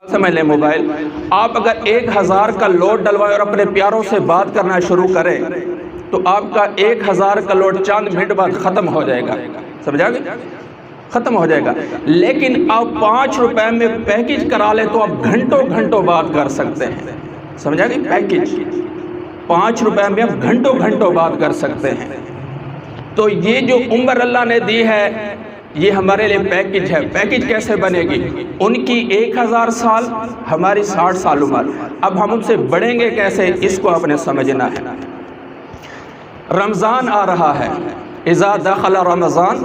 سمجھ لیں موبائل، آپ اگر 1000 کا لوڈ ڈلوائیں اور اپنے پیاروں سے بات کرنا شروع کریں تو آپ کا 1000 کا لوڈ چند منٹ بعد ختم ہو جائے گا، سمجھا گے؟ ختم ہو جائے گا۔ لیکن آپ 5 روپے میں پیکج کرا لیں تو آپ گھنٹوں گھنٹوں بات کر سکتے ہیں، سمجھا گے؟ پیکج 5 روپے میں آپ گھنٹوں گھنٹوں بات کر سکتے ہیں۔ تو یہ جو عمر اللہ نے دی ہے یہ ہمارے لیے پیکج ہے۔ پیکج کیسے بنے گی؟ ان کی 1000 سال، ہماری 60 سال عمر۔ اب ہم ان سے بڑھیں گے کیسے، اس کو آپ نے سمجھنا ہے۔ رمضان آ رہا ہے، اذا دخل رمضان،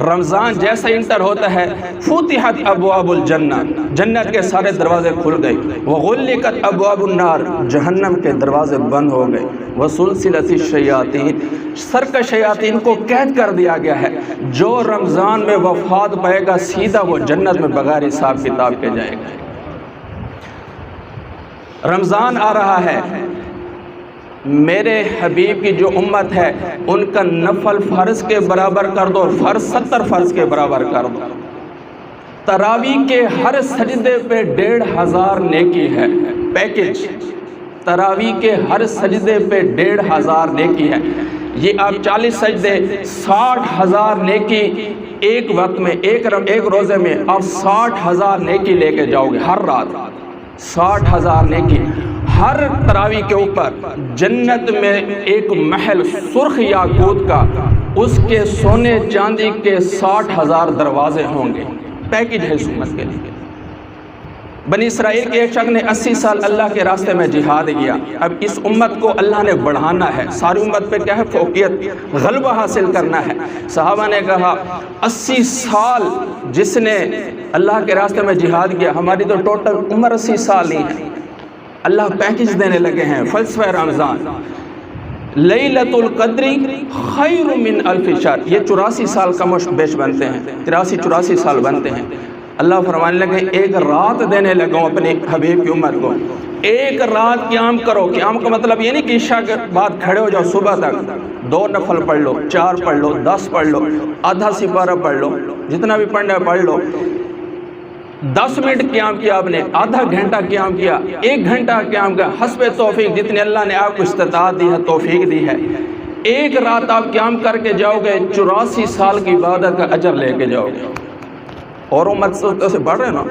رمضان جیسا انٹر ہوتا ہے فتحت ابواب الجنہ، جنت کے سارے دروازے کھل گئے، وغلقت ابواب النار، جہنم کے دروازے بند ہو گئے، وسلسلت الشیاطین، سرکش شیاطین کو قید کر دیا گیا ہے۔ جو رمضان میں وفات پائے گا سیدھا وہ جنت میں بغیر حساب کتاب کے جائے گا۔ رمضان آ رہا ہے، میرے حبیب کی جو امت ہے ان کا نفل فرض کے برابر کر دو اور فرض 70 فرض کے برابر کر دو۔ تراویح کے ہر سجدے پہ 1500 نیکی ہے، پیکج۔ تراویح کے ہر سجدے پہ 1500 نیکی ہے۔ یہ آپ 40 سجدے 60,000 نیکی ایک وقت میں، ایک روزے میں آپ 60,000 نیکی لے کے جاؤ گے ہر رات، 60,000 نیکی۔ ہر تراویح کے اوپر جنت میں ایک محل سرخ یاقوت کا، اس کے سونے چاندی کے 60,000 دروازے ہوں گے۔ پیکج ہے اس امت کے لیے۔ بنی اسرائیل کے ایک شخص نے 80 سال اللہ کے راستے میں جہاد کیا۔ اب اس امت کو اللہ نے بڑھانا ہے، ساری امت پہ کیا ہے؟ فوقیت، غلبہ حاصل کرنا ہے۔ صحابہ نے کہا 80 سال جس نے اللہ کے راستے میں جہاد کیا، ہماری تو ٹوٹل عمر 80 سال ہی ہے۔ اللہ پیکج دینے لگے ہیں۔ فلسفہ رمضان، لیلۃ القدر خیر من الف شہر، یہ 84 سال کا بیش بنتے ہیں، 83-84 سال بنتے ہیں۔ اللہ فرمانے لگے ایک رات دینے لگا ہوں اپنے حبیب کی امت کو، ایک رات قیام کرو۔ قیام کا مطلب یہ نہیں کہ عشاء کے بعد کھڑے ہو جاؤ صبح تک، 2 نفل پڑھ لو، 4 پڑھ لو، 10 پڑھ لو، آدھا سپارہ پڑھ لو، جتنا بھی پڑھنا ہے پڑھ لو۔ 10 منٹ قیام کیا آپ نے، آدھا گھنٹہ قیام کیا، 1 گھنٹہ قیام کیا، حسب توفیق جتنے اللہ نے آپ کو استطاعت دی ہے، توفیق دی ہے۔ ایک رات آپ قیام کر کے جاؤ گے، 84 سال کی عبادت کا اجر لے کے جاؤ گے۔ اور امت سے بڑھ رہے نا،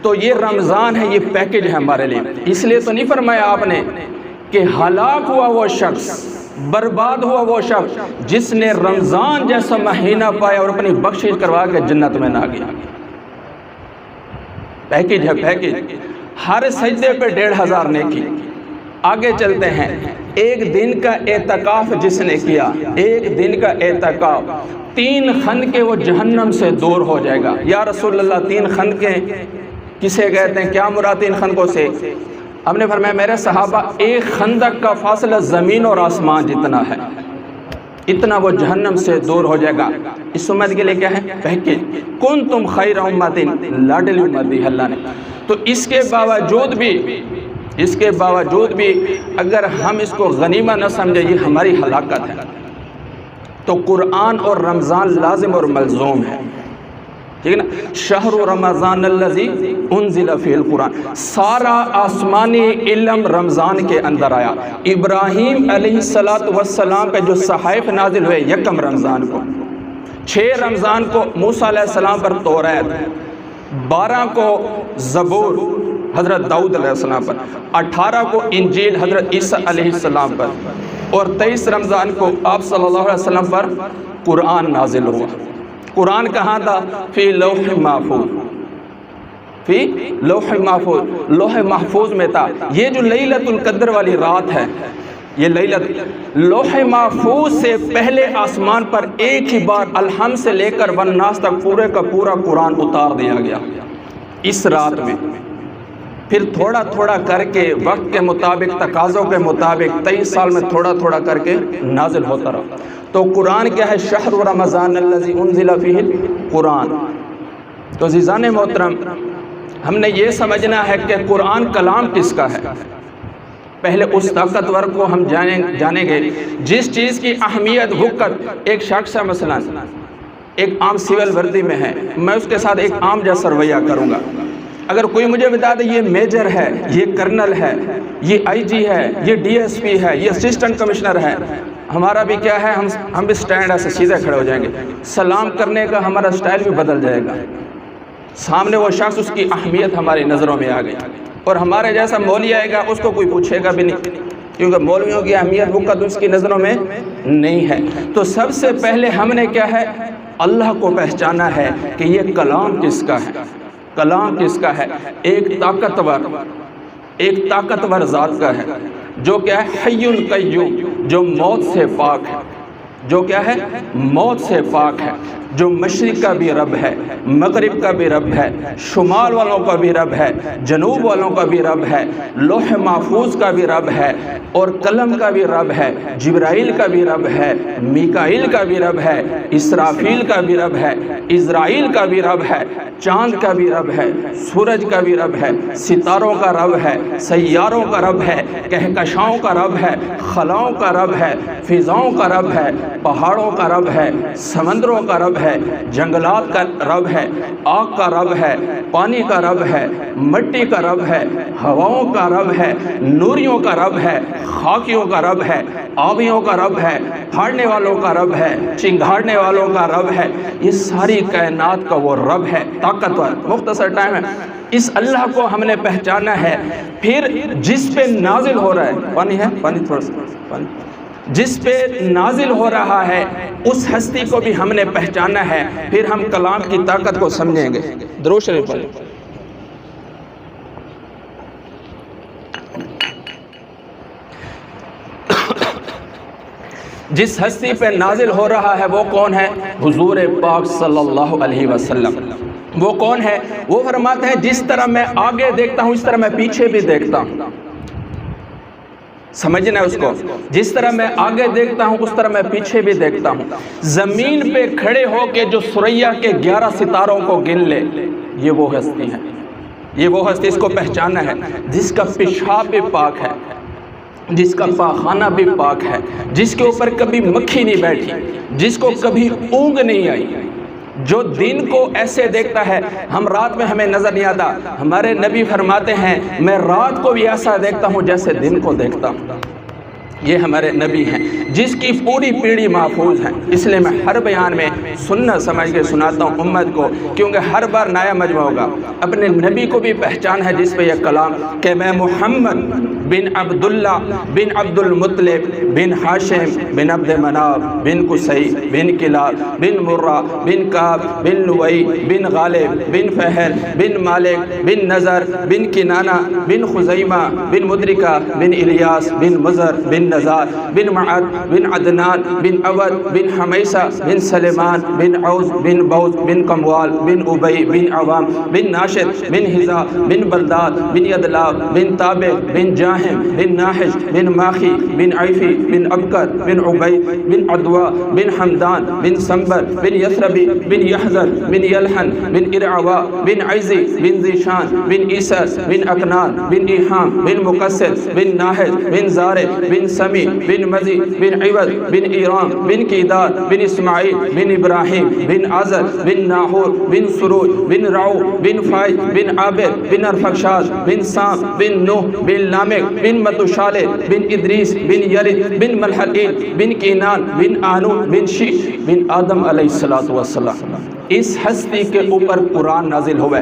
تو یہ رمضان ہے، یہ پیکج ہے ہمارے لیے۔ اس لیے تو نہیں فرمایا آپ نے کہ ہلاک ہوا وہ شخص، برباد ہوا وہ شخص جس نے رمضان جیسا مہینہ پایا اور اپنی بخشش کروا کے جنت میں نہ گیا۔ پیکج ہے، پیکج۔ ہر سجدے پہ 1500 نیکی۔ آگے چلتے ہیں۔ ایک دن کا اعتکاف جس نے کیا، ایک دن کا اعتکاف، 3 خندقیں وہ جہنم سے دور ہو جائے گا۔ یا رسول اللہ 3 خندقیں کسے کہتے ہیں؟ کیا مراد 3 خندقوں سے؟ ہم نے فرمایا میرے صحابہ، ایک خندق کا فاصلہ زمین اور آسمان جتنا ہے، اتنا وہ جہنم سے دور ہو جائے گا۔ اس امت کے لیے کیا ہے؟ پیکج۔ کنتم خیر امت، لاڈلی امت دی اللہ نے۔ تو اس کے باوجود بھی اگر ہم اس کو غنیمت نہ سمجھے، یہ ہماری ہلاکت ہے۔ تو قرآن اور رمضان لازم اور ملزوم ہے، ٹھیک ہے نا؟ شہر رمضان الذی انزل فیہ القرآن، سارا آسمانی علم رمضان کے اندر آیا۔ ابراہیم علیہ السلام پہ جو صحائف نازل ہوئے 1 رمضان کو، 6 رمضان کو موسیٰ علیہ السلام پر توریت، 12 کو زبور حضرت داؤد علیہ السلام پر، 18 کو انجیل حضرت عیسیٰ علیہ السلام پر، اور 23 رمضان کو آپ صلی اللہ علیہ وسلم پر قرآن نازل ہوا۔ قرآن کہاں تھا؟ فی لوح محفوظ، فی لوح محفوظ، لوح محفوظ میں تھا۔ یہ جو لیلۃ القدر والی رات ہے، یہ لوح محفوظ سے پہلے آسمان پر ایک ہی بار الحمد سے لے کر والناس تک پورے کا پورا قرآن اتار دیا گیا اس رات میں۔ پھر تھوڑا تھوڑا کر کے وقت کے مطابق، تقاضوں کے مطابق 23 سال میں تھوڑا تھوڑا کر کے نازل ہوتا رہا۔ تو قرآن کیا ہے؟ شہر رمضان الذی انزل فیہ القرآن۔ تو عزیزان محترم، ہم نے یہ سمجھنا ہے کہ قرآن کلام کس کا ہے۔ پہلے اس طاقتور کو ہم جانیں گے جس چیز کی اہمیت، وقت۔ ایک شخص ہے مثلا ایک عام سول وردی میں ہے، میں اس کے ساتھ ایک عام جیسا رویہ کروں گا، اگر کوئی مجھے بتا دے یہ میجر ہے، یہ کرنل ہے، یہ آئی جی ہے، یہ ڈی ایس پی ہے، یہ اسسٹنٹ کمشنر ہے، ہمارا بھی کیا ہے، ہم بھی سٹینڈ ایسے سیدھے کھڑے ہو جائیں گے، سلام کرنے کا ہمارا سٹائل بھی بدل جائے گا، سامنے وہ شخص اس کی اہمیت ہماری نظروں میں آ گئی، اور ہمارے جیسا مولوی آئے گا اس کو کوئی پوچھے گا بھی نہیں، کیونکہ مولویوں کی اہمیت وقت اس کی نظروں میں نہیں ہے۔ تو سب سے پہلے ہم نے کیا ہے، اللہ کو پہچانا ہے کہ یہ کلام کس کا ہے، کلام کس کا ہے، ایک طاقتور ذات کا ہے، جو کیا ہے، حی القیوم، جو موت سے پاک ہے، جو کیا ہے، موت سے پاک ہے، جو مشرق کا بھی رب ہے، مغرب کا بھی رب ہے، شمال والوں کا بھی رب ہے، جنوب والوں کا بھی رب ہے، لوح محفوظ کا بھی رب ہے، اور قلم کا بھی رب ہے، جبرائیل کا بھی رب ہے، میکائیل کا بھی رب ہے، اسرافیل کا بھی رب ہے، اسرائیل کا بھی رب ہے، چاند کا بھی رب ہے، سورج کا بھی رب ہے، ستاروں کا رب ہے، سیاروں کا رب ہے، کہکشاؤں کا رب ہے، خلاؤں کا رب ہے، فضاؤں کا رب ہے، پہاڑوں کا رب ہے، سمندروں کا رب ہے، جنگلات کا رب ہے، آگ کا رب ہے، پانی کا رب ہے، مٹی کا رب ہے، ہواؤں کا رب ہے، نوریوں کا رب ہے، خاکیوں کا رب ہے، آبیوں کا رب ہے، پھاڑنے والوں کا رب ہے، چنگھاڑنے والوں کا رب ہے، یہ ساری کائنات کا وہ رب ہے، طاقتور۔ مختصر ٹائم ہے، اس اللہ کو ہم نے پہچانا ہے، پھر جس پہ نازل ہو رہا ہے، پانی تھوڑا سا پانی، جس پہ نازل ہو رہا ہے اس ہستی کو بھی ہم نے پہچانا ہے، پھر ہم کلام کی طاقت کو سمجھیں گے۔ درود شریف پڑھیں۔ جس ہستی پہ نازل ہو رہا ہے وہ کون ہے؟ حضور پاک صلی اللہ علیہ وسلم۔ وہ کون ہے؟ وہ فرماتے ہیں جس طرح میں آگے دیکھتا ہوں اس طرح میں پیچھے بھی دیکھتا ہوں۔ سمجھنا ہے اس کو، جس طرح میں آگے دیکھتا ہوں اس طرح میں پیچھے بھی دیکھتا ہوں۔ زمین پہ کھڑے ہو کے جو ثریا کے 11 ستاروں کو گن لے، یہ وہ ہستی ہے، یہ وہ ہستی، اس کو پہچانا ہے، جس کا پیشاب بھی پاک ہے، جس کا پاخانہ بھی پاک ہے، جس کے اوپر کبھی مکھی نہیں بیٹھی، جس کو کبھی اونگ نہیں آئی، جو دن کو ایسے دیکھتا ہے، ہم رات میں ہمیں نظر نہیں آتا، ہمارے نبی فرماتے ہیں میں رات کو بھی ایسا دیکھتا ہوں جیسے دن کو دیکھتا ہوں۔ یہ ہمارے نبی ہیں جس کی پوری پیڑھی محفوظ ہیں، اس لیے میں ہر بیان میں سننا سمجھ کے سناتا ہوں امت کو، کیونکہ ہر بار نیا مجمع ہوگا۔ اپنے نبی کو بھی پہچان ہے جس پہ یہ کلام کہ میں محمد بن عبداللہ بن عبد المطلب بن ہاشم بن عبد مناف بن قصی بن کلاب بن مرہ بن کعب بن لؤی بن غالب بن فہر بن مالک بن نضر بن کنانہ بن خزیمہ بن مدرکہ بن الیاس بن مضر بن نزار بن معد بن عدنان بن عود بن حمیسہ بن سلیمان بن عوز بن بوز بن قموال بن ابی بن عوام بن ناشر بن حذا بن بلداد بن یدلاف بن تابع بن جاہم بن ناحش بن ماخی بن عیفی بن ابکر بن عبی بن عدوا بن حمدان بن سنبر بن یثربی بن یحزن بن یلحن بن ارعوا بن عیزی بن ذیشان بن عیسر بن اکنان بن ایحام بن مقصر بن ناحج بن زارع بن سمی بن مزی بن عوض بن ایران بن کیدار بن اسماعیل بن ابراہیم بن عزر بن ناہور بن سروج بن رعو بن فائج بن عابر بن ارفخشاد بن سام بن نوح بن لامک بن متوشالہ بن ادریس بن یرد بن ملحقین بن کینان بن آنون بن شیش بن آدم علیہ السلام۔ اس ہستی کے اوپر قرآن نازل ہوئے،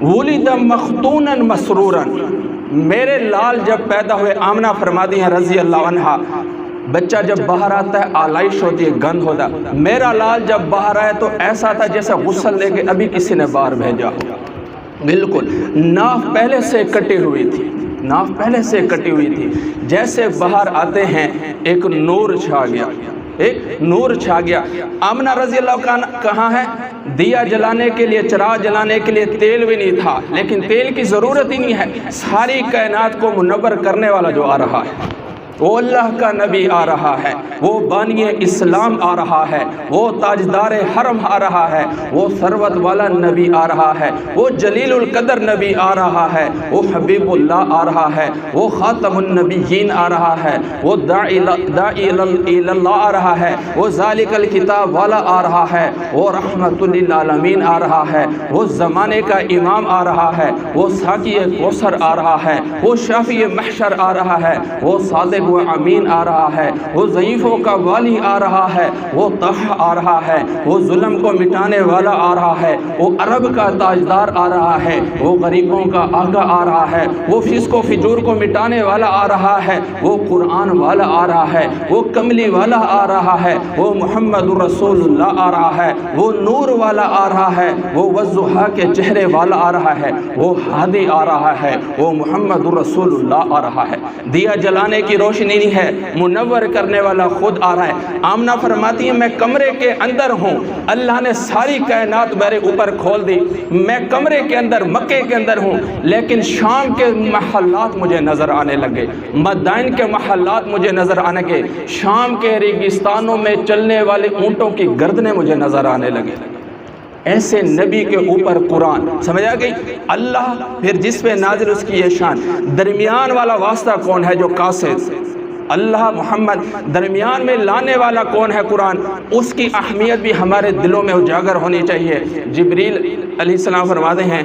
ولد مختونا مسرورا، میرے لال جب پیدا ہوئے، آمنہ فرماتی ہیں رضی اللہ عنہ، بچہ جب باہر آتا ہے آلائش ہوتی ہے، گند ہوتا ہے، میرا لال جب باہر آئے تو ایسا تھا جیسے غسل لے کے ابھی کسی نے باہر بھیجا ہو، بالکل ناف پہلے سے کٹی ہوئی تھی، ناف پہلے سے کٹی ہوئی تھی، جیسے باہر آتے ہیں ایک نور چھا گیا، ایک نور چھا گیا۔ آمنہ رضی اللہ عنہ کہاں ہے؟ دیا جلانے کے لیے، چراغ جلانے کے لیے تیل بھی نہیں تھا، لیکن تیل کی ضرورت ہی نہیں ہے، ساری کائنات کو منور کرنے والا جو آ رہا ہے، وہ اللہ کا نبی آ رہا ہے، وہ بانی اسلام آ رہا ہے، وہ تاجدار حرم آ رہا ہے، وہ ثروت والا نبی آ رہا ہے، وہ جلیل القدر نبی آ رہا ہے، وہ حبیب اللہ آ رہا ہے، وہ خاتم النبیین آ رہا ہے، وہ داعی اللہ آ رہا ہے، وہ ذالک الکتاب والا آ رہا ہے، وہ رحمت للعالمین آ رہا ہے، وہ زمانے کا امام آ رہا ہے، وہ ساقی کوثر آ رہا ہے، وہ شافی محشر آ رہا ہے، وہ صادق و امین آ رہا ہے، وہ ضعیفوں کا والی آ رہا ہے، وہ طہ آ رہا ہے، وہ ظلم کو مٹانے والا آ رہا ہے، وہ عرب کا تاجدار آ رہا ہے، وہ غریبوں کا آقا آ رہا ہے، وہ فسق و فجور کو مٹانے والا آ رہا ہے، وہ قرآن والا آ رہا ہے، وہ کملی والا آ رہا ہے، وہ محمد رسول اللہ آ رہا ہے، وہ نور والا آ رہا ہے، وہ والضحیٰ کے چہرے والا آ رہا ہے، وہ ہادی آ رہا ہے، وہ محمد رسول اللہ آ رہا ہے۔ دیا جلانے کی روشنی نہیں ہے، منور کرنے والا خود آ رہا ہے۔ آمنہ فرماتی ہے میں کمرے کے اندر ہوں، اللہ نے ساری کائنات میرے اوپر کھول دی، میں کمرے کے اندر مکے کے اندر ہوں، لیکن شام کے محلات مجھے نظر آنے لگے، مدائن کے محلات مجھے نظر آنے لگے، شام کے ریگستانوں میں چلنے والے اونٹوں کی گردنیں مجھے نظر آنے لگے۔ ایسے نبی کے اوپر قرآن، سمجھ آ گئی؟ اللہ پھر جس پہ نازل اس کی یہ شان، درمیان والا واسطہ کون ہے جو قاصد؟ اللہ محمد، درمیان میں لانے والا کون ہے؟ قرآن۔ اس کی اہمیت بھی ہمارے دلوں میں اجاگر ہونی چاہیے۔ جبریل علیہ السلام فرماتے ہیں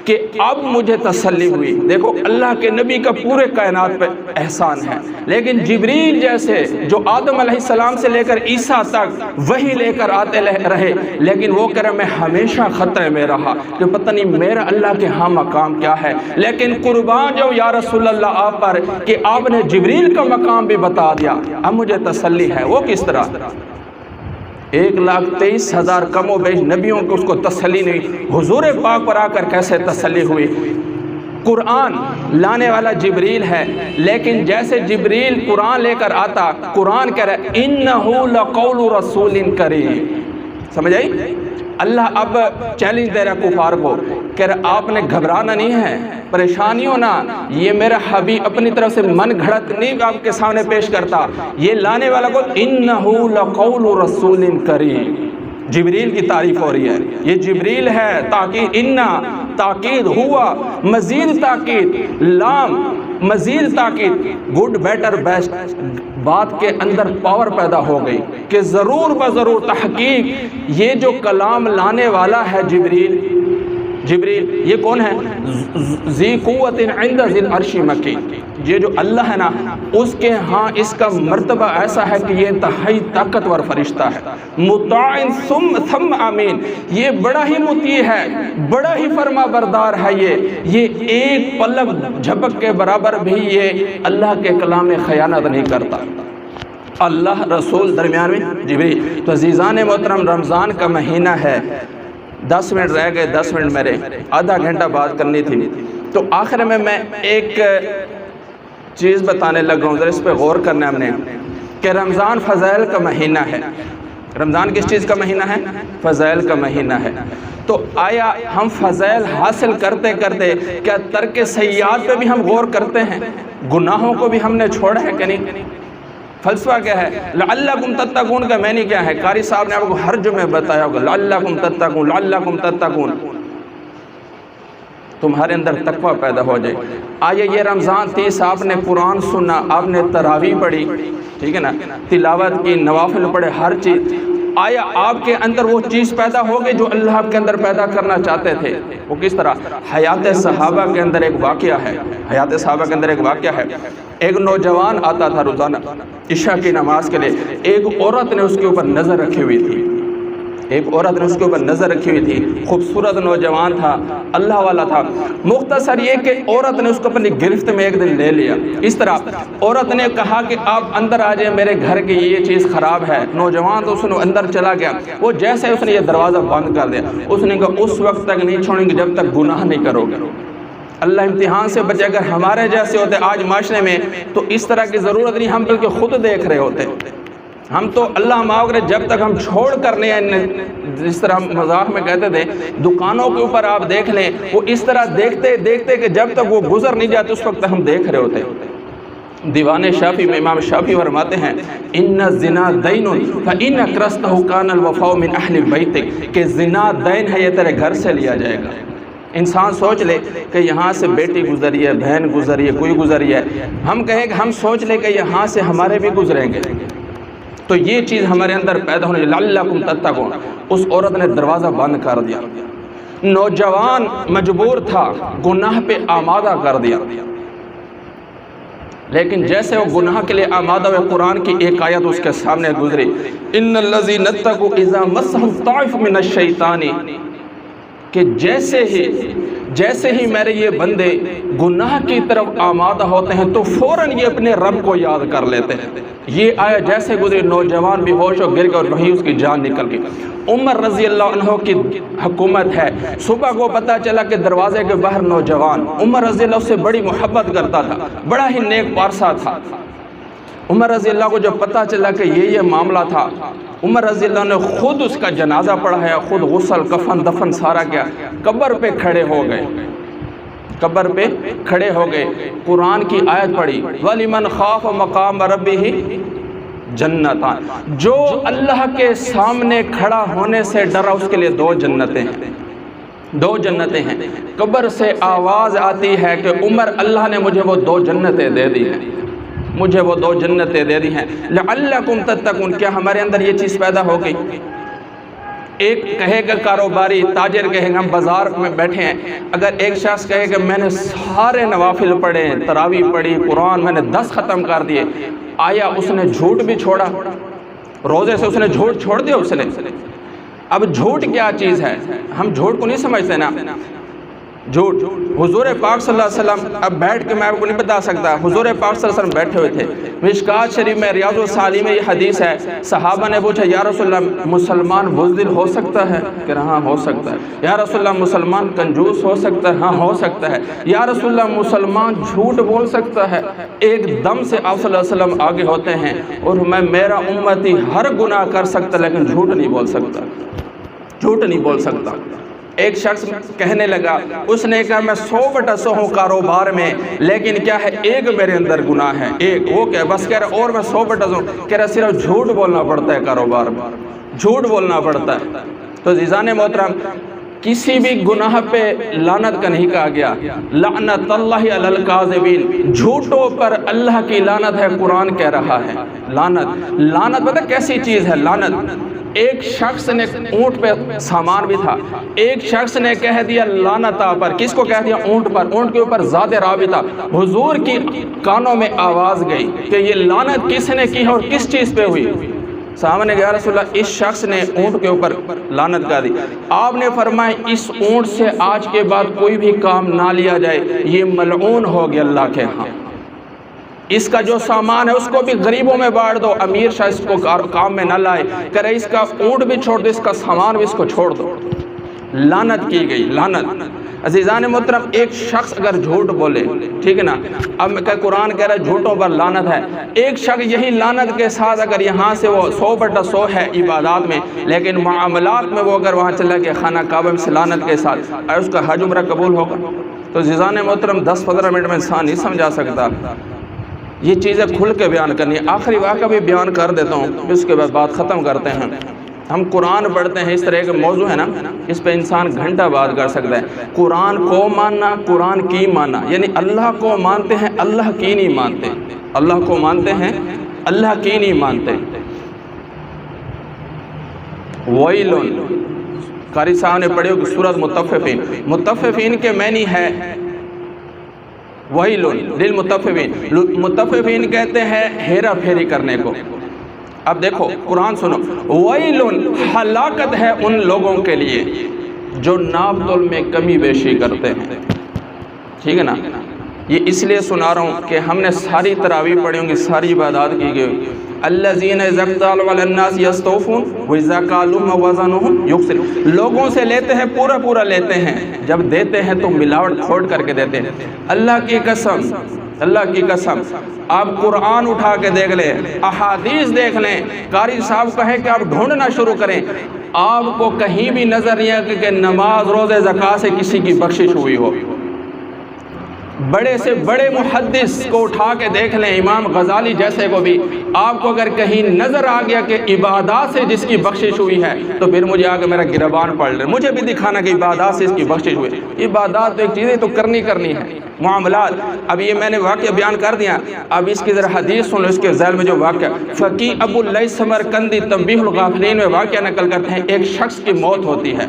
کہ اب مجھے تسلی ہوئی۔ دیکھو اللہ کے نبی کا پورے کائنات پہ احسان ہے، لیکن جبریل جیسے جو آدم علیہ السلام سے لے کر عیسیٰ تک وہی لے کر آتے رہے، لیکن وہ کہہ رہا میں ہمیشہ خطرے میں رہا کہ پتہ نہیں میرا اللہ کے ہاں مقام کیا ہے، لیکن قربان جو یا رسول اللہ آپ پر کہ آپ نے جبریل کا مقام بھی بتا دیا، اب مجھے تسلی ہے۔ وہ کس طرح؟ 1,23,000 کم و بیش نبیوں کو اس کو تسلی نہیں، حضور پاک پر آ کر کیسے تسلی ہوئی؟ قرآن لانے والا جبریل ہے، لیکن جیسے جبریل قرآن لے کر آتا، قرآن کہہ رہا ہے اِنَّهُ لَقَوْلُ رَسُولٍ كَرِيمٍ۔ سمجھ آئی؟ اللہ اب چیلنج دے رہا کفار کو، کہہ رہا آپ نے گھبرانا نہیں ہے، پریشانی ہونا، یہ میرا حبیب اپنی طرف سے من گھڑت نہیں آپ کے سامنے پیش کرتا، یہ لانے والا کو اِنَّهُ لَقَوْلُ رَسُولٍ كَرِيمٍ۔ جبریل کی تعریف ہو رہی ہے، یہ جبریل ہے، تاکید اِنَّا تاکید ہوا، مزید تاکید، لام مزید تاکید، گڈ بیٹر بیسٹ، بات کے اندر پاور پیدا ہو گئی کہ ضرور بضرور تحقیق یہ جو کلام لانے والا ہے جبریل یہ کون ہے؟ ذی قوت عند ذی العرش مکین، یہ جو اللہ ہے نا اس کے ہاں اس کا مرتبہ ایسا ہے کہ یہ انتہائی طاقتور فرشتہ ہے، مطاع ثم امین، یہ بڑا ہی مطیع ہے، بڑا ہی فرما بردار ہے، یہ ایک پلک جھپک کے برابر بھی یہ اللہ کے کلام میں خیانت نہیں کرتا۔ اللہ رسول درمیان میں جبریل۔ تو عزیزان محترم، رمضان کا مہینہ ہے، 10 منٹ رہ گئے، 10 منٹ میرے آدھا گھنٹہ بات کرنی تھی، تو آخر میں ایک چیز بتانے لگا ہوں، ذرا اس پہ غور کرنا ہم نے کہ رمضان فضائل کا مہینہ ہے۔ رمضان کس چیز کا مہینہ ہے؟ فضائل کا مہینہ ہے۔ تو آیا ہم فضائل حاصل کرتے کرتے کیا ترک سیئات پہ بھی ہم غور کرتے ہیں؟ گناہوں کو بھی ہم نے چھوڑا ہے کہ نہیں؟ فلسفہ کیا ہے؟ لعلکم تتقون کا معنی کیا ہے؟ قاری صاحب نے آپ کو ہر جمعے بتایا ہوگا، لعلکم تتقون، لعلکم تتقون، تمہارے اندر تقوی پیدا ہو جائے۔ آیا یہ رمضان 30 آپ نے قرآن سنا، آپ نے تراویح پڑھی، ٹھیک ہے نا، تلاوت کی، نوافل پڑھے، ہر چیز، آیا آپ کے اندر وہ چیز پیدا ہوگی جو اللہ آپ کے اندر پیدا کرنا چاہتے تھے؟ وہ کس طرح؟ حیات صحابہ کے اندر ایک واقعہ ہے، حیات صحابہ کے اندر ایک واقعہ ہے، ایک نوجوان آتا تھا روزانہ عشاء کی نماز کے لیے، ایک عورت نے اس کے اوپر نظر رکھی ہوئی تھی، خوبصورت نوجوان تھا، اللہ والا تھا، مختصر یہ کہ عورت نے اس کو اپنی گرفت میں ایک دن لے لیا۔ اس طرح عورت نے کہا کہ آپ اندر آ جائیں، میرے گھر کی یہ چیز خراب ہے۔ نوجوان تو اس نے اندر چلا گیا، وہ جیسے اس نے یہ دروازہ بند کر دیا، اس نے کہا اس وقت تک نہیں چھوڑیں گے جب تک گناہ نہیں کرو گے۔ اللہ امتحان سے بچے، اگر ہمارے جیسے ہوتے آج معاشرے میں تو اس طرح کی ضرورت نہیں، ہم بلکہ خود دیکھ رہے ہوتے، ہم تو اللہ معاف کرے جب تک ہم چھوڑ کرنے ہیں، جس طرح ہم مذاق میں کہتے تھے، دکانوں کے اوپر آپ دیکھ لیں، وہ اس طرح دیکھتے دیکھتے کہ جب تک وہ گزر نہیں جاتے اس وقت ہم دیکھ رہے ہوتے۔ دیوان شافی میں امام شافی فرماتے ہیں ان الزنا دین فان اکرستہ کان الوفاء من اہل بیتک، کہ زنا دین ہے، یہ تیرے گھر سے لیا جائے گا۔ انسان سوچ لے کہ یہاں سے بیٹی گزری ہے، بہن گزری ہے، کوئی گزری ہے، ہم کہیں کہ ہم سوچ لے کہ یہاں سے ہمارے بھی گزریں گے، تو یہ چیز ہمارے اندر پیدا ہونے لعلکم تتقون۔ اس عورت نے دروازہ بند کر دیا، نوجوان مجبور تھا، گناہ پہ آمادہ کر دیا، لیکن جیسے وہ گناہ کے لیے آمادہ ہوئے، قرآن کی ایک آیت اس کے سامنے گزری، ان الذین اتقوا اذا مسهم طائف من الشیطان، کہ جیسے ہی میرے یہ بندے گناہ کی طرف آمادہ ہوتے ہیں تو فوراً یہ اپنے رب کو یاد کر لیتے ہیں۔ یہ آیت جیسے گزری، نوجوان بھی ہوش ہو گر گیا اور وہیں اس کی جان نکل گئی۔ عمر رضی اللہ عنہ کی حکومت ہے، صبح کو پتہ چلا کہ دروازے کے باہر نوجوان، عمر رضی اللہ سے بڑی محبت کرتا تھا، بڑا ہی نیک پارسا تھا۔ عمر رضی اللہ کو جب پتہ چلا کہ یہ معاملہ تھا، عمر رضی اللہ نے خود اس کا جنازہ پڑھایا، خود غسل کفن دفن سارا کیا، قبر پہ کھڑے ہو گئے، قبر پہ کھڑے ہو گئے، قرآن کی آیت پڑھی وَلِمَنْ خَافَ مَقَامَ رَبِّهِ جَنَّتان، جو اللہ کے سامنے کھڑا ہونے سے ڈرا اس کے لیے دو جنتیں ہیں، دو جنتیں ہیں۔ قبر سے آواز آتی ہے کہ عمر اللہ نے مجھے وہ دو جنتیں دے دی ہیں، مجھے وہ دو جنتیں دے دی ہیں، لعلکم تتقون۔ کیا ہمارے اندر یہ چیز پیدا ہو گئی؟ ایک کہے گا کاروباری تاجر کہے گا ہم بازار میں بیٹھے ہیں، اگر ایک شخص کہے کہ میں نے سارے نوافل پڑھے، تراویح پڑھی، قرآن میں نے 10 ختم کر دیے، آیا اس نے جھوٹ بھی چھوڑا؟ روزے سے اس نے جھوٹ چھوڑ دیا اس نے؟ اب جھوٹ کیا چیز ہے؟ ہم جھوٹ کو نہیں سمجھتے نا، جھوٹ۔ حضور پاک صلی اللہ علیہ وسلم، اب بیٹھ کے میں آپ کو نہیں بتا سکتا، حضور پاک صلی اللہ علیہ وسلم بیٹھے ہوئے تھے، مشکات شریف میں ریاض الصالحین میں یہ حدیث ہے، صحابہ نے پوچھا یا رسول اللہ مسلمان بزدل ہو سکتا ہے؟ کہ ہاں ہو سکتا ہے۔ یا رسول اللہ مسلمان کنجوس ہو سکتا ہے؟ ہاں ہو سکتا ہے۔ یا رسول اللہ مسلمان جھوٹ بول سکتا ہے؟ ایک دم سے آپ صلی اللہ علیہ وسلم آگے ہوتے ہیں اور میرا امتی ہر گناہ کر سکتا لیکن جھوٹ نہیں بول سکتا، جھوٹ نہیں بول سکتا۔ ایک شخص کہنے لگا، اس نے کہا میں 100/100 ہوں کاروبار میں، لیکن کیا ہے ایک میرے اندر گناہ ہے، ایک وہ کیا بس کہہ رہا اور میں 100/100 کہہ رہا صرف جھوٹ بولنا پڑتا ہے، کاروبار میں جھوٹ بولنا پڑتا ہے۔ تو عزیزان محترم، کسی بھی گناہ پہ لعنت کا نہیں کہا گیا، لعنت اللہ علی الکاذبین، جھوٹوں پر اللہ کی لعنت ہے، قرآن کہہ رہا ہے۔ لعنت پتہ کیسی چیز ہے؟ لعنت، ایک شخص نے اونٹ پہ سامان بھی تھا، ایک شخص نے کہہ دیا لعنت پر، کس کو کہہ دیا؟ اونٹ پر، اونٹ کے اوپر ذات راوی تھا، حضور کی کانوں میں آواز گئی کہ یہ لعنت کس نے کی ہے اور کس چیز پہ ہوئی؟ صحابہ نے کہا یا رسول اللہ اس شخص نے اونٹ کے اوپر لعنت کر دی۔ آپ نے فرمایا اس اونٹ سے آج کے بعد کوئی بھی کام نہ لیا جائے، یہ ملعون ہو گیا اللہ کے ہاں۔ اس کا جو سامان ہے اس کو بھی غریبوں میں بانٹ دو، امیر شاہ اس کو کام میں نہ لائے، کرے اس کا اونٹ بھی چھوڑ دو، اس کا سامان بھی اس کو چھوڑ دو۔ لعنت کی گئی، لعنت۔ عزیزان محترم، ایک شخص اگر جھوٹ بولے، ٹھیک ہے نا، اب قرآن کہہ رہا ہے جھوٹوں پر لعنت ہے، ایک شخص یہی لعنت کے ساتھ اگر یہاں سے وہ 100/100 ہے عبادات میں، لیکن معاملات میں وہ اگر وہاں چلا گیا خانہ کعبہ میں سے لعنت کے ساتھ، اور اس کا حج عمرہ قبول ہوگا؟ تو عزیزان محترم 10-15 منٹ میں انسان نہیں سمجھا سکتا، یہ چیزیں کھل کے بیان کرنی ہے۔ آخری واقعہ بھی بیان کر دیتا ہوں، اس کے بعد بات ختم کرتے ہیں۔ ہم قرآن پڑھتے ہیں، اس طرح کے موضوع ہے نا، اس پہ انسان گھنٹہ بات کر سکتا ہے۔ قرآن کو ماننا، قرآن کی ماننا، یعنی اللہ کو مانتے ہیں، اللہ کی نہیں مانتے، اللہ کو مانتے ہیں، اللہ کی نہیں مانتے۔ ویلن، قاری صاحب نے پڑھی ہوگی سورۃ مطففین، مطففین کے معنی ہے ویلن للمطففین، مطففین کہتے ہیں ہیرا پھیری کرنے کو۔ اب دیکھو قرآن سنو، ویلن ہلاکت ہے ان لوگوں کے لیے جو ناپ تول میں کمی بیشی کرتے ہیں، ٹھیک ہے نا۔ یہ اس لیے سنا رہا ہوں کہ ہم نے ساری تراویح پڑھی ہوں گی، ساری عبادات کی گئی۔ الذین اذا اکتالوا علی الناس یستوفون واذا کالوهم وزنهم یخسرون، لوگوں سے لیتے ہیں پورا پورا لیتے ہیں، جب دیتے ہیں تو ملاوٹ کھوٹ کر کے دیتے ہیں۔ اللہ کی قسم، اللہ کی قسم، آپ قرآن اٹھا کے دیکھ لیں، احادیث دیکھ لیں، قاری صاحب کہیں کہ آپ ڈھونڈنا شروع کریں، آپ کو کہیں بھی نظر نہیں آئے کہ نماز روزے زکوٰۃ سے کسی کی بخشش ہوئی ہو۔ بڑے سے بڑے محدث کو اٹھا کے دیکھ لیں، امام غزالی جیسے کو بھی، آپ کو اگر کہیں نظر آ گیا کہ عبادات سے جس کی بخشش ہوئی ہے تو پھر مجھے آگے میرا گربان پڑھ لیں، مجھے بھی دکھانا کہ عبادات سے اس کی بخشش ہوئی۔ عبادات تو ایک چیزیں تو کرنی ہے، معاملات۔ اب یہ میں نے واقعہ بیان کر دیا، اب اس کی ذرا حدیث سن لو، اس کے ذیل میں جو واقعہ فقی ابو اللیث سمرقندی تنبیہ الغافلین میں واقعہ نقل کرتے ہیں، ایک شخص کی موت ہوتی ہے۔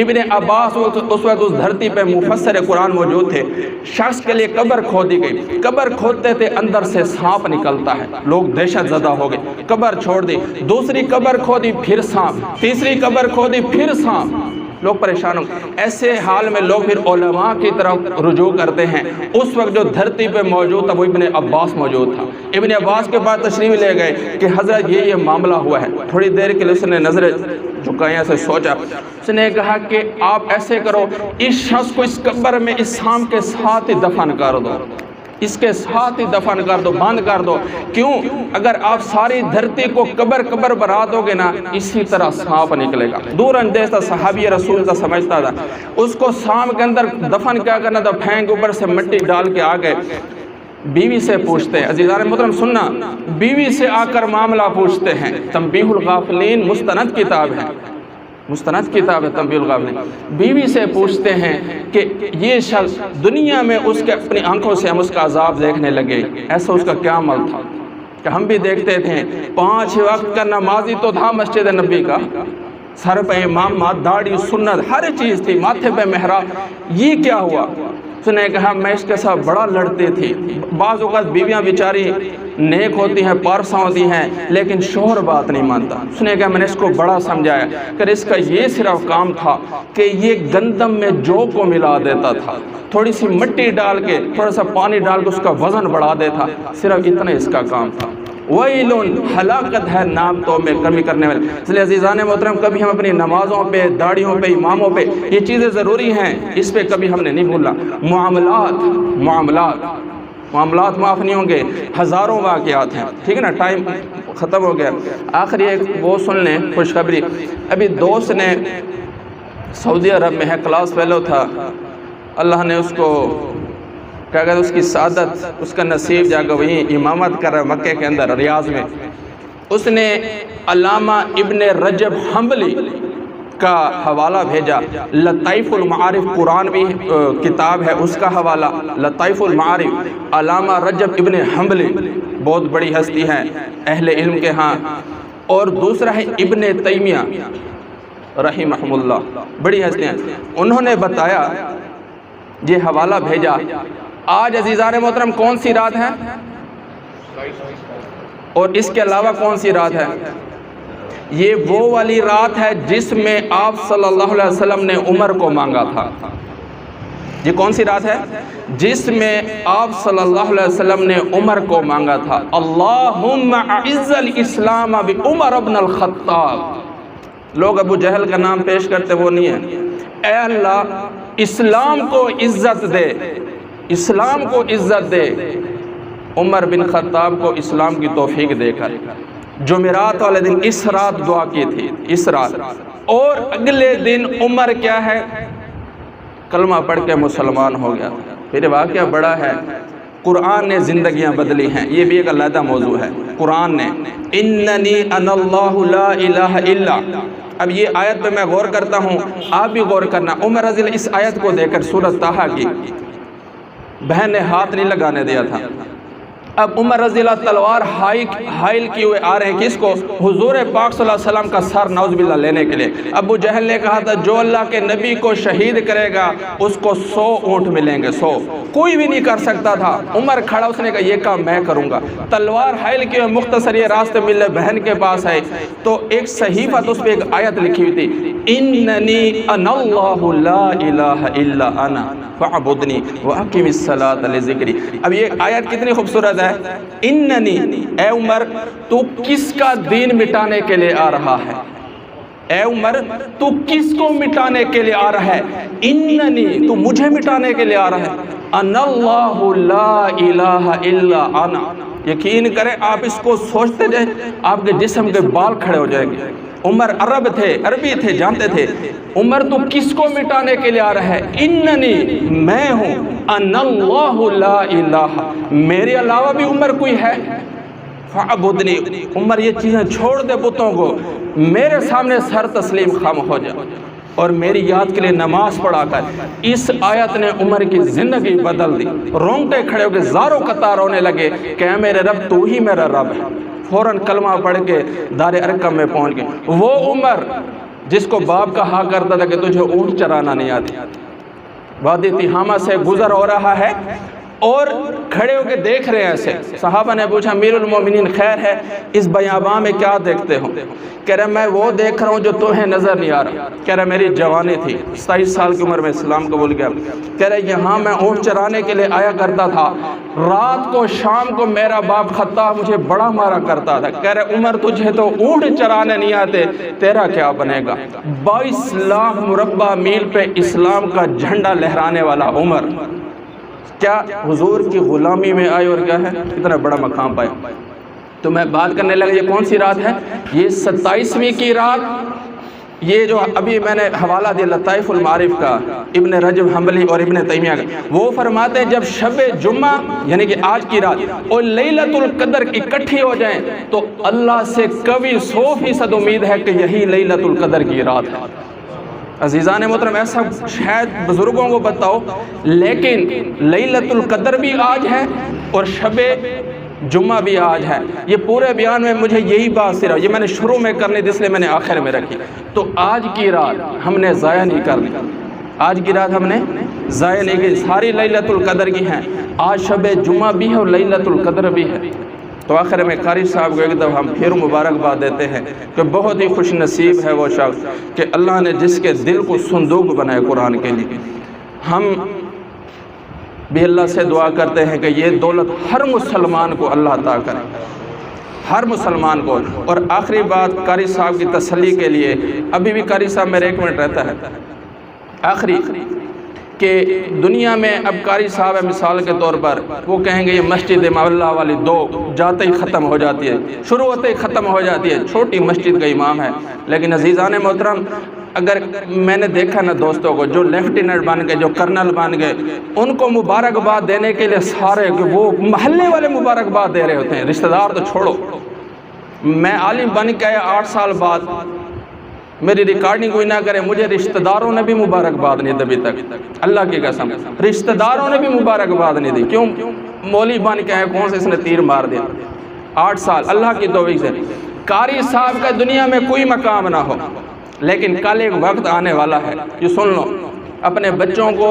ابن عباس اس وقت اس دھرتی پہ مفسر قرآن موجود تھے، شخص کے لیے قبر کھودی گئی، قبر کھودتے تھے اندر سے سانپ نکلتا ہے، لوگ دہشت زدہ ہو گئے، قبر چھوڑ دی، دوسری قبر کھودی پھر سانپ، تیسری قبر کھودی پھر سانپ، لوگ پریشان ہو گئے۔ ایسے حال میں لوگ پھر علماء کی طرف رجوع کرتے ہیں۔ اس وقت جو دھرتی پہ موجود تھا وہ ابن عباس موجود تھا، ابن عباس کے بعد تشریف لے گئے کہ حضرت یہ معاملہ ہوا ہے۔ تھوڑی دیر کے لیے اس نے نظریں جھکائیں، ایسے سوچا، اس نے کہا کہ آپ ایسے کرو، اس شخص کو اس قبر میں اس سانپ کے ساتھ ہی دفن کر دو، اس کے ساتھ ہی دفن کر دو، بند کر دو۔ کیوں؟ اگر آپ ساری دھرتی کو قبر بنا دو گے نا، اسی طرح سانپ نکلے گا۔ دور اندیش تھا، صحابی رسول کا سمجھتا تھا، اس کو سانپ کے اندر دفن کیا کرنا تھا، پھینک اوپر سے مٹی ڈال کے آگے بیوی سے پوچھتے ہیں، عزیزان محترم سننا، بیوی سے آ کر معاملہ پوچھتے ہیں۔ تنبیہ الغافلین مستند کتاب ہے، مستند کتاب ہے تنبیہ الغافلین۔ بیوی سے پوچھتے ہیں کہ یہ شخص دنیا میں اس کے اپنی آنکھوں سے ہم اس کا عذاب دیکھنے لگے، ایسا اس کا کیا عمل تھا کہ ہم بھی دیکھتے تھے، 5 وقت کا نمازی تو تھا مسجد نبی کا، سر پہ امامت، داڑھی، سنت، ہر چیز تھی، ماتھے پہ محراب، یہ کیا ہوا؟ اس نے کہا میں اس کے ساتھ بڑا لڑتی تھی، بعض اوقات بیویاں بیچاری نیک ہوتی ہیں، پارساں ہوتی ہیں، لیکن شوہر بات نہیں مانتا۔ اس نے کہا میں نے اس کو بڑا سمجھایا کہ اس کا یہ صرف کام تھا کہ یہ گندم میں جو کو ملا دیتا تھا، تھوڑی سی مٹی ڈال کے، تھوڑا سا پانی ڈال کے اس کا وزن بڑھا دیتا، صرف اتنا اس کا کام تھا۔ وَيْلٌ ہلاکت ہے نام تو میں کمی کرنے والے۔ اس لیے عزیزان محترم کبھی ہم اپنی نمازوں پہ، داڑھیوں پہ، اماموں پہ یہ چیزیں ضروری ہیں، اس پہ کبھی ہم نے نہیں بھولا۔ معاملات معاف نہیں ہوں گے، ہزاروں واقعات ہیں، ٹھیک ہے نا، ٹائم ختم ہو گیا۔ آخری ایک وہ سن لیں خوشخبری، ابھی دوست نے سعودی عرب میں ہے، کلاس فیلو تھا، اللہ نے اس کو کیا کہتے اس کی سعادت، اس کا نصیب جا کر وہیں امامت کر رہا ہے مکے کے اندر ریاض میں۔ اس نے علامہ ابن رجب حنبلی کا حوالہ بھیجا، لطائف المعارف قرآن بھی کتاب ہے، اس کا حوالہ لطائف المعارف، علامہ رجب ابن حنبلی بہت بڑی ہستی ہے اہل علم کے ہاں، اور دوسرا ہے ابن تیمیہ رحمہ اللہ، بڑی ہستی ہیں، انہوں نے بتایا، یہ حوالہ بھیجا۔ آج عزیزان محترم کون سی رات ہے اور اس کے علاوہ کون سی رات ہے؟ یہ وہ والی رات ہے جس میں آپ صلی اللہ علیہ وسلم نے عمر کو مانگا تھا۔ یہ کون سی رات ہے؟ جس میں آپ صلی اللہ علیہ وسلم نے عمر کو مانگا تھا، اللہم اعز الاسلام بعمر بن الخطاب۔ لوگ ابو جہل کا نام پیش کرتے، وہ نہیں ہے۔ اے اللہ اسلام کو عزت دے، اسلام کو عزت دے، عمر بن خطاب کو اسلام کی توفیق دے کر۔ جمعرات والے دن اس رات دعا کی تھی، اس رات، اور اگلے دن عمر کیا ہے، کلمہ پڑھ کے مسلمان ہو گیا۔ پھر واقعہ بڑا ہے، قرآن نے زندگیاں بدلی ہیں، یہ بھی ایک علیحدہ موضوع ہے۔ قرآن نے اننی انا اللہ لا الہ الا، اب یہ آیت پہ میں غور کرتا ہوں، آپ بھی غور کرنا۔ عمر رضی اللہ اس آیت کو دے کر سورۃ طٰہٰ کی، بہن نے ہاتھ نہیں لگانے دیا تھا، اب عمر رضی اللہ تلوار حائل کیے ہوئے آ رہے ہیں، کس کو؟ حضور پاک صلی اللہ علیہ وسلم کا سر نعوذ باللہ لینے کے لیے۔ ابو جہل نے کہا تھا جو اللہ کے نبی کو شہید کرے گا اس کو 100 اونٹ ملیں گے، 100، کوئی بھی نہیں کر سکتا تھا۔ عمر کھڑا، اس نے کہا یہ کام میں کروں گا، تلوار حائل کیے ہوئے مختصر یہ راستے ملے، بہن کے پاس آئے تو ایک صحیفہ، تو اس پہ ایک آیت لکھی ہوئی تھی، اننی انا اللہ لا الہ الا انا فاعبدنی واقم الصلاۃ لذکری۔ اب یہ آیت کتنی خوبصورت ہے، اننی، اے عمر تو کس کا دین مٹانے کے لیے آ رہا ہے؟ اے عمر تو کس کو مٹانے کے لیے آ رہا ہے؟ اننی، تو مجھے مٹانے کے لیے آ رہا ہے، انا اللہ لا الہ الا انا۔ یقین کریں، آپ اس کو سوچتے جائیں آپ کے جسم کے بال کھڑے ہو جائیں گے۔ عمر عربی تھے، جانتے تھے عمر تو کس کو مٹانے کے لیے آ رہا ہے، اننی میں ہوں، انا اللہ لا الہ، میرے علاوہ بھی عمر کوئی ہے، فعبدنی، عمر یہ چیزیں چھوڑ دے بتوں کو، میرے سامنے سر تسلیم خم ہو جا اور میری یاد کے لیے نماز پڑھا کر۔ اس آیت نے عمر کی زندگی بدل دی، رونگٹے کھڑے ہو کے زاروں قطار رونے لگے کہ اے میرے رب تو ہی میرا رب ہے۔ فوراً کلمہ پڑھ کے دار ارقم میں پہنچ گئے۔ وہ عمر جس کو باپ کہا کرتا تھا کہ تجھے اونٹ چرانا نہیں آتی، وادی تہامہ سے گزر ہو رہا ہے اور کھڑے ہو کے دیکھ رہے ہیں ایسے۔ صحابہ نے پوچھا امیر المومنین خیر ہے، اس بیاباں میں کیا دیکھتے ہو؟ کہہ رہا میں وہ دیکھ رہا ہوں جو تمہیں نظر نہیں آ رہا۔ کہہ رہا میری جوانی تھی، 27 سال کی عمر میں اسلام قبول کیا۔ کہہ رہا یہاں میں اونٹ چرانے کے لیے آیا کرتا تھا، رات کو شام کو میرا باپ خطاب مجھے بڑا مارا کرتا تھا۔ کہہ رہا عمر تجھے تو اونٹ چرانے نہیں آتے، تیرا کیا بنے گا؟ 22 لاکھ مربع میل پہ اسلام کا جھنڈا لہرانے والا عمر کیا حضور کی غلامی میں آئے اور کیا ہے اتنا بڑا مقام پائے۔ تو میں بات کرنے لگا یہ کون سی رات ہے؟ یہ 27ویں کی رات۔ یہ جو ابھی میں نے حوالہ دیا لطائف المعارف کا، ابن رجب حنبلی اور ابن تیمیہ کا، وہ فرماتے ہیں جب شب جمعہ یعنی کہ آج کی رات اور لیلۃ القدر اکٹھی ہو جائیں تو اللہ سے کبھی 100% امید ہے کہ یہی لیلۃ القدر کی رات ہے۔ عزیزان محترم ایسا شاید بزرگوں کو بتاؤ، لیکن لیلۃ القدر بھی آج ہے اور شب جمعہ بھی آج ہے۔ یہ پورے بیان میں مجھے یہی بات صرف یہ میں نے شروع میں کرنی تھی اس لیے میں نے آخر میں رکھی۔ تو آج کی رات ہم نے ضائع نہیں کرنی، آج کی رات ہم نے ضائع نہیں کی، ساری لیلۃ القدر کی ہیں۔ آج شب جمعہ بھی ہے اور لیلۃ القدر بھی ہے۔ تو آخر میں قاری صاحب کو ایک دفعہ ہم پھر مبارکباد دیتے ہیں کہ بہت ہی خوش نصیب ہے وہ شخص کہ اللہ نے جس کے دل کو صندوق بنائے قرآن کے لیے۔ ہم بھی اللہ سے دعا کرتے ہیں کہ یہ دولت ہر مسلمان کو اللہ عطا کرے، ہر مسلمان کو۔ اور آخری بات قاری صاحب کی تسلی کے لیے، ابھی بھی قاری صاحب میرے 1 منٹ رہتا ہے، آخری کہ دنیا میں اب قاری صاحب ہے مثال کے طور پر، وہ کہیں گے یہ مسجد مولا والی 2 جاتے ہی ختم ہو جاتی ہے، شروع ہوتے ہی ختم ہو جاتی ہے، چھوٹی مسجد کا امام ہے۔ لیکن عزیزان محترم اگر میں نے دیکھا نا دوستوں کو جو لیفٹیننٹ بن گئے، جو کرنل بن گئے، ان کو مبارکباد دینے کے لیے سارے کہ وہ محلے والے مبارکباد دے رہے ہوتے ہیں، رشتہ دار تو چھوڑو۔ میں عالم بن کے آیا 8 سال بعد، میری ریکارڈنگ کوئی نہ کرے، مجھے رشتہ داروں نے بھی مبارکباد نہیں دی ابھی تک، اللہ کی قسم رشتہ داروں نے بھی مبارکباد نہیں دی۔ کیوں؟ مولوی بن کے آئے، کون سے اس نے تیر مار دیا۔ 8 سال اللہ کی توفیق سے قاری صاحب کا دنیا میں کوئی مقام نہ ہو، لیکن کل ایک وقت آنے والا ہے، یہ سن لو، اپنے بچوں کو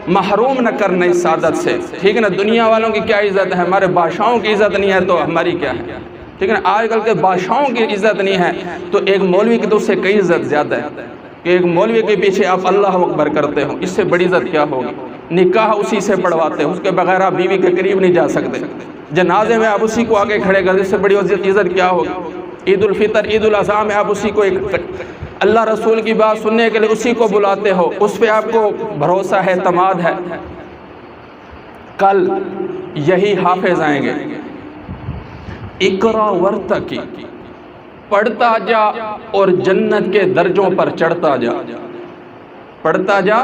محروم نہ کرنا اس سعادت سے، ٹھیک ہے نا۔ دنیا والوں کی کیا عزت ہے، ہمارے بادشاہوں کی عزت نہیں ہے تو ہماری کیا ہے، ٹھیک ہے نا۔ آج کل کے بادشاہوں کی عزت نہیں ہے تو ایک مولوی کی تو اس سے کئی عزت زیادہ ہے کہ ایک مولوی کے پیچھے آپ اللہ اکبر کرتے ہو، اس سے بڑی عزت کیا ہوگی۔ نکاح اسی سے پڑھواتے ہیں، اس کے بغیر آپ بیوی کے قریب نہیں جا سکتے، جنازے میں آپ اسی کو آگے کھڑے کرتے، اس سے بڑی عزت کیا ہوگی۔ عید الفطر عید الاضحیٰ میں آپ اسی کو اللہ رسول کی بات سننے کے لیے اسی کو بلاتے ہو، اس پہ آپ کو بھروسہ ہے، اعتماد ہے۔ کل یہی حافظ آئیں گے، اقرا ورتقی، پڑھتا جا اور جنت کے درجوں پر چڑھتا جا، پڑھتا جا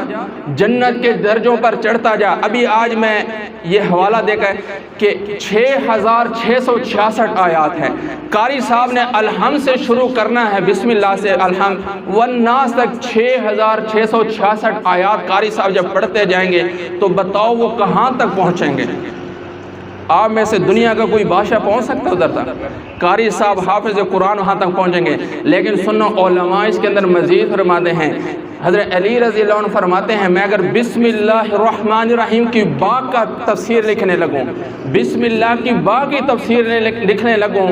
جنت کے درجوں پر چڑھتا جا۔ ابھی آج میں یہ حوالہ دیکھا ہے کہ 6666 آیات ہیں۔ قاری صاحب نے الحمد سے شروع کرنا ہے، بسم اللہ سے الحمد والناس تک 6666 آیات قاری صاحب جب پڑھتے جائیں گے تو بتاؤ وہ کہاں تک پہنچیں گے۔ آپ میں سے دنیا کا کوئی بادشاہ پہنچ سکتا ادھر تک؟ قاری صاحب حافظ قرآن وہاں تک پہنچیں گے۔ لیکن سنو علماء اس کے اندر مزید فرماتے ہیں، حضرت علی رضی اللہ عنہ فرماتے ہیں میں اگر بسم اللہ الرحمن الرحیم کی با کا تفسیر لکھنے لگوں، بسم اللہ کی با کی تفسیر لکھنے لگوں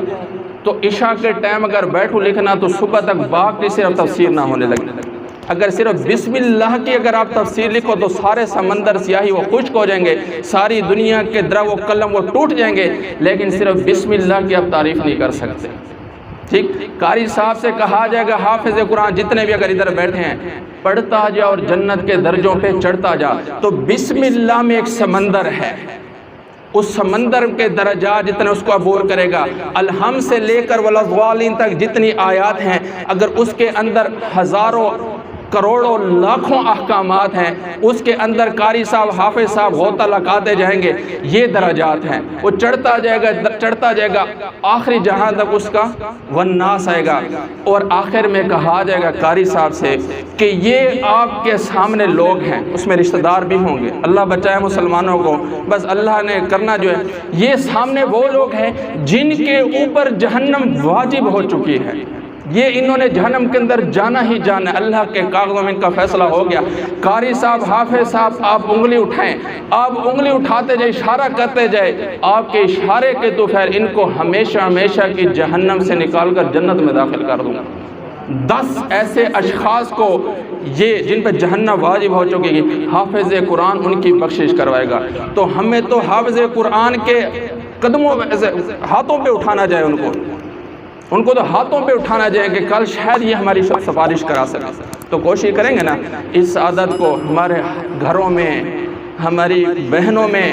تو عشاء کے ٹائم اگر بیٹھوں لکھنا تو صبح تک با کی صرف تفسیر نہ ہونے لگے۔ اگر صرف بسم اللہ کی اگر آپ تفسیر لکھو تو سارے سمندر سیاہی وہ خشک ہو جائیں گے، ساری دنیا کے درا و قلم وہ ٹوٹ جائیں گے، لیکن صرف بسم اللہ کی آپ تعریف نہیں کر سکتے۔ ٹھیک، قاری صاحب سے کہا جائے گا حافظ قرآن جتنے بھی اگر ادھر بیٹھے ہیں پڑھتا جا اور جنت کے درجوں پہ چڑھتا جا، تو بسم اللہ میں ایک سمندر ہے، اس سمندر کے درجات جتنے اس کو عبور کرے گا، الحم سے لے کر والضالین تک جتنی آیات ہیں، اگر اس کے اندر ہزاروں کروڑوں لاکھوں احکامات ہیں، اس کے اندر قاری صاحب حافظ صاحب غوطہ لگاتے جائیں گے، یہ درجات ہیں، وہ چڑھتا جائے گا آخری جہاں تک اس کا والناس آئے گا، اور آخر میں کہا جائے گا قاری صاحب سے کہ یہ آپ کے سامنے لوگ ہیں، اس میں رشتہ دار بھی ہوں گے، اللہ بچائے مسلمانوں کو، بس اللہ نے کرنا جو ہے، یہ سامنے وہ لوگ ہیں جن کے اوپر جہنم واجب ہو چکی ہے، یہ انہوں نے جہنم کے اندر جانا ہی جانا ہے، اللہ کے کاغذوں میں ان کا فیصلہ ہو گیا۔ قاری صاحب حافظ صاحب آپ انگلی اٹھائیں، آپ انگلی اٹھاتے جائیں، اشارہ کرتے جائیں، آپ کے اشارے کے تو خیر ان کو ہمیشہ ہمیشہ کی جہنم سے نکال کر جنت میں داخل کر دوں گا۔ 10 ایسے اشخاص کو یہ جن پہ جہنم واجب ہو چکی ہے، حافظ قرآن ان کی بخشش کروائے گا۔ تو ہمیں تو حافظ قرآن کے قدموں ہاتھوں پہ اٹھانا جائے، ان کو تو ہاتھوں پہ اٹھانا جائے کہ کل شاید یہ ہماری سفارش کرا سکے۔ تو کوشش کریں گے نا اس عادت کو ہمارے گھروں میں، ہماری بہنوں میں،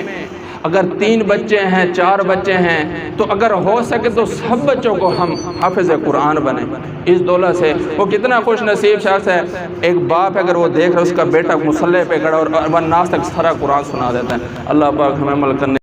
اگر 3 بچے ہیں 4 بچے ہیں تو اگر ہو سکے تو سب بچوں کو ہم حافظ قرآن بنیں۔ اس دولت سے وہ کتنا خوش نصیب شخص ہے، ایک باپ اگر وہ دیکھ رہا ہے اس کا بیٹا مصلی پہ کھڑا اور والناس تک سارا قرآن سنا دیتا ہے۔ اللہ پاک ہمیں عمل کرنے